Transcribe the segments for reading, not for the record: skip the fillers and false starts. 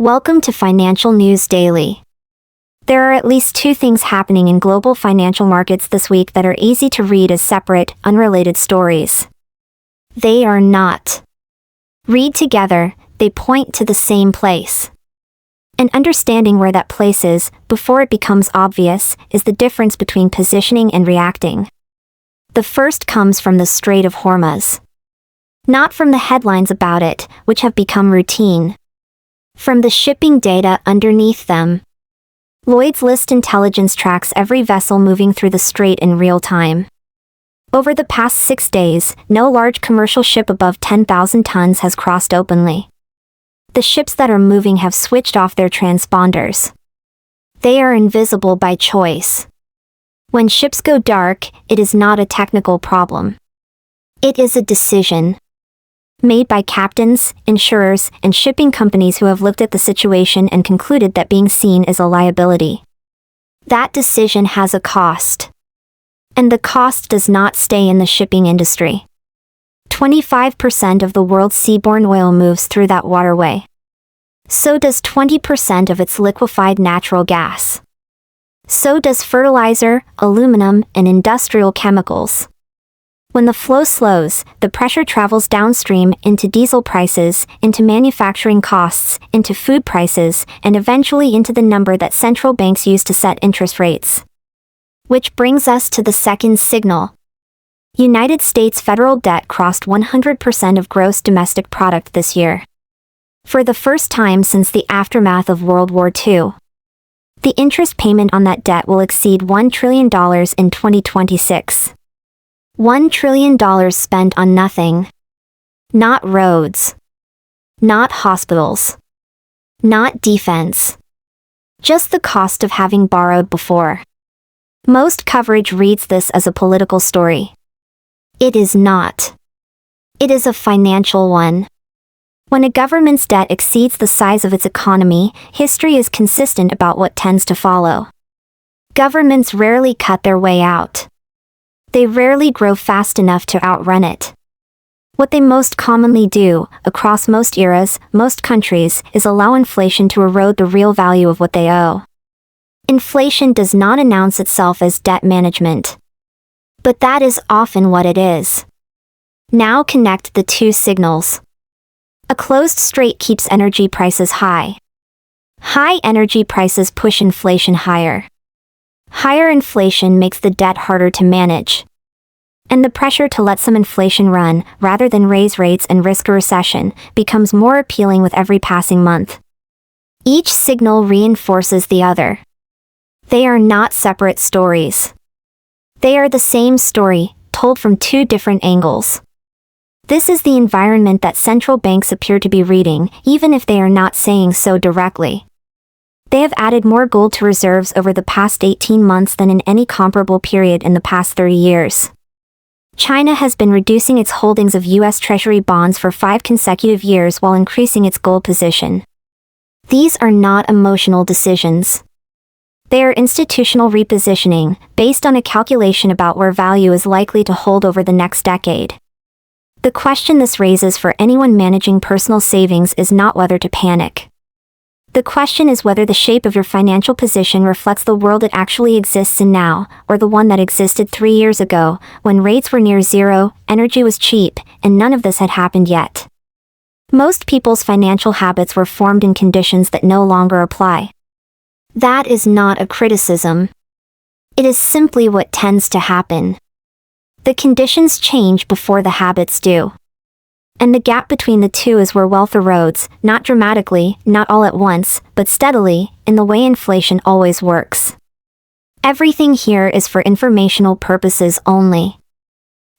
Welcome to Financial News Daily. There are at least two things happening in global financial markets this week that are easy to read as separate, unrelated stories. They are not. Read together, they point to the same place. And understanding where that place is, before it becomes obvious, is the difference between positioning and reacting. The first comes from the Strait of Hormuz. Not from the headlines about it, which have become routine. From the shipping data underneath them. Lloyd's List intelligence tracks every vessel moving through the strait in real time. Over the past 6 days, no large commercial ship above 10,000 tons has crossed openly. The ships that are moving have switched off their transponders. They are invisible by choice. When ships go dark, it is not a technical problem. It is a decision. Made by captains, insurers, and shipping companies who have looked at the situation and concluded that being seen is a liability. That decision has a cost. And the cost does not stay in the shipping industry. 25% of the world's seaborne oil moves through that waterway. So does 20% of its liquefied natural gas. So does fertilizer, aluminum, and industrial chemicals. When the flow slows, the pressure travels downstream into diesel prices, into manufacturing costs, into food prices, and eventually into the number that central banks use to set interest rates. Which brings us to the second signal. United States federal debt crossed 100% of gross domestic product this year. For the first time since the aftermath of World War II. The interest payment on that debt will exceed $1 trillion in 2026. $1 trillion spent on nothing. Not roads. Not hospitals. Not defense. Just the cost of having borrowed before. Most coverage reads this as a political story. It is not. It is a financial one. When a government's debt exceeds the size of its economy, history is consistent about what tends to follow. Governments rarely cut their way out. They rarely grow fast enough to outrun it. What they most commonly do, across most eras, most countries, is allow inflation to erode the real value of what they owe. Inflation does not announce itself as debt management. But that is often what it is. Now connect the two signals. A closed strait keeps energy prices high. High energy prices push inflation higher. Higher inflation makes the debt harder to manage. And the pressure to let some inflation run, rather than raise rates and risk a recession, becomes more appealing with every passing month. Each signal reinforces the other. They are not separate stories. They are the same story, told from two different angles. This is the environment that central banks appear to be reading, even if they are not saying so directly. They have added more gold to reserves over the past 18 months than in any comparable period in the past 30 years. China has been reducing its holdings of U.S. Treasury bonds for 5 consecutive years while increasing its gold position. These are not emotional decisions. They are institutional repositioning, based on a calculation about where value is likely to hold over the next decade. The question this raises for anyone managing personal savings is not whether to panic. The question is whether the shape of your financial position reflects the world it actually exists in now, or the one that existed 3 years ago, when rates were near zero, energy was cheap, and none of this had happened yet. Most people's financial habits were formed in conditions that no longer apply. That is not a criticism. It is simply what tends to happen. The conditions change before the habits do. And the gap between the two is where wealth erodes, not dramatically, not all at once, but steadily, in the way inflation always works. Everything here is for informational purposes only.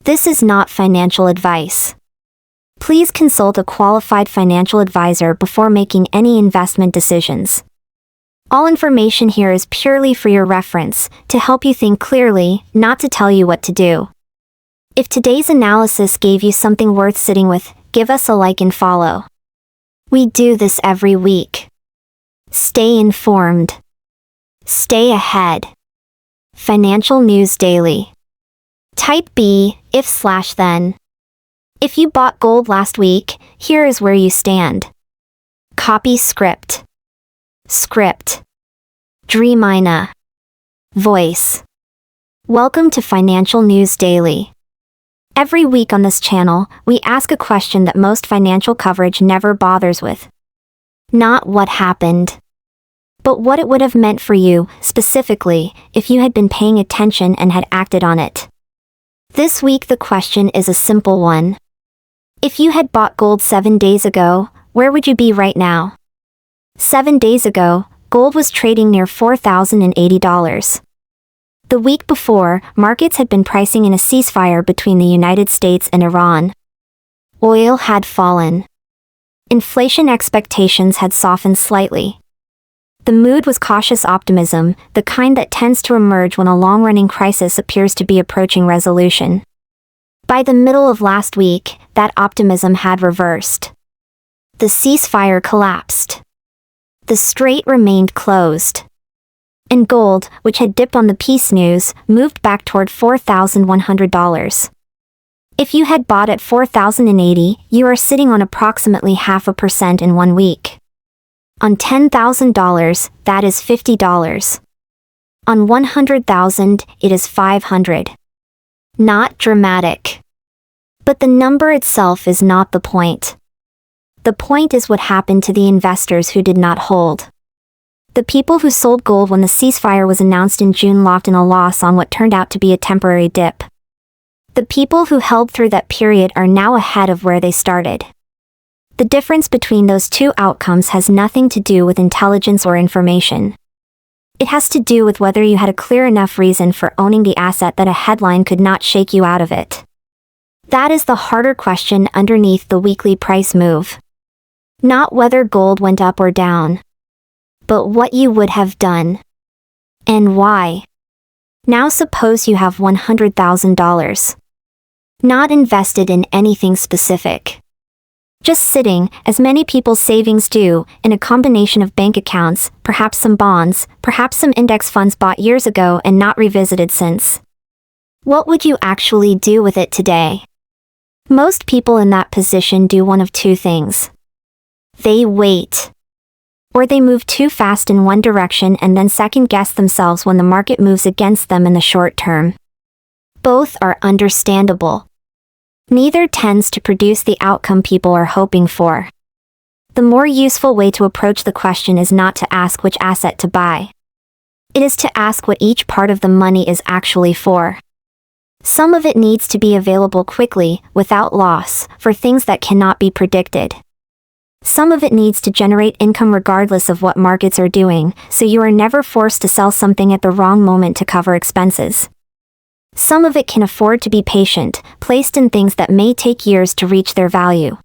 This is not financial advice. Please consult a qualified financial advisor before making any investment decisions. All information here is purely for your reference, to help you think clearly, not to tell you what to do. If today's analysis gave you something worth sitting with, give us a like and follow. We do this every week. Stay informed. Stay ahead. Financial News Daily. Type B, if/then. If you bought gold last week, here is where you stand. Copy script. Script. Dreamina. Voice. Welcome to Financial News Daily. Every week on this channel, we ask a question that most financial coverage never bothers with. Not what happened, but what it would have meant for you, specifically, if you had been paying attention and had acted on it. This week the question is a simple one. If you had bought gold 7 days ago, where would you be right now? 7 days ago, gold was trading near $4,080. The week before, markets had been pricing in a ceasefire between the United States and Iran. Oil had fallen. Inflation expectations had softened slightly. The mood was cautious optimism, the kind that tends to emerge when a long-running crisis appears to be approaching resolution. By the middle of last week, that optimism had reversed. The ceasefire collapsed. The strait remained closed. And gold, which had dipped on the peace news, moved back toward $4,100. If you had bought at $4,080, you are sitting on approximately 0.5% in 1 week. On $10,000, that is $50. On $100,000, it is $500. Not dramatic. But the number itself is not the point. The point is what happened to the investors who did not hold. The people who sold gold when the ceasefire was announced in June locked in a loss on what turned out to be a temporary dip. The people who held through that period are now ahead of where they started. The difference between those two outcomes has nothing to do with intelligence or information. It has to do with whether you had a clear enough reason for owning the asset that a headline could not shake you out of it. That is the harder question underneath the weekly price move. Not whether gold went up or down, but what you would have done. And why. Now suppose you have $100,000. Not invested in anything specific. Just sitting, as many people's savings do, in a combination of bank accounts, perhaps some bonds, perhaps some index funds bought years ago and not revisited since. What would you actually do with it today? Most people in that position do one of two things. They wait. Or they move too fast in one direction and then second-guess themselves when the market moves against them in the short term. Both are understandable. Neither tends to produce the outcome people are hoping for. The more useful way to approach the question is not to ask which asset to buy. It is to ask what each part of the money is actually for. Some of it needs to be available quickly, without loss, for things that cannot be predicted. Some of it needs to generate income regardless of what markets are doing, so you are never forced to sell something at the wrong moment to cover expenses. Some of it can afford to be patient, placed in things that may take years to reach their value.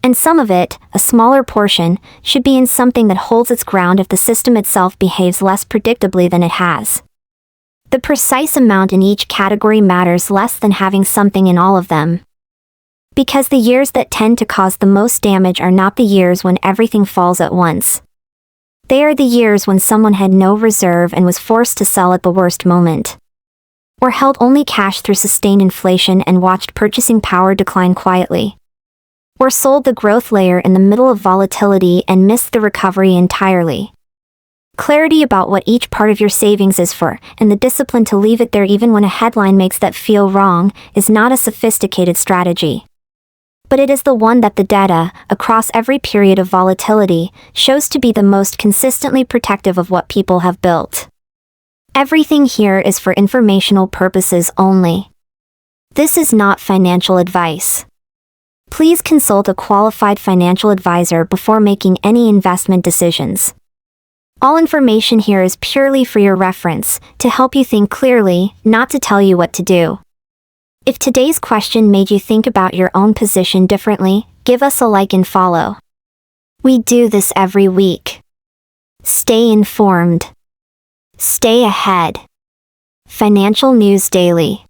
And some of it, a smaller portion, should be in something that holds its ground if the system itself behaves less predictably than it has. The precise amount in each category matters less than having something in all of them. Because the years that tend to cause the most damage are not the years when everything falls at once. They are the years when someone had no reserve and was forced to sell at the worst moment. Or held only cash through sustained inflation and watched purchasing power decline quietly. Or sold the growth layer in the middle of volatility and missed the recovery entirely. Clarity about what each part of your savings is for, and the discipline to leave it there even when a headline makes that feel wrong, is not a sophisticated strategy. But it is the one that the data, across every period of volatility, shows to be the most consistently protective of what people have built. Everything here is for informational purposes only. This is not financial advice. Please consult a qualified financial advisor before making any investment decisions. All information here is purely for your reference, to help you think clearly, not to tell you what to do. If today's question made you think about your own position differently, give us a like and follow. We do this every week. Stay informed. Stay ahead. Financial News Daily.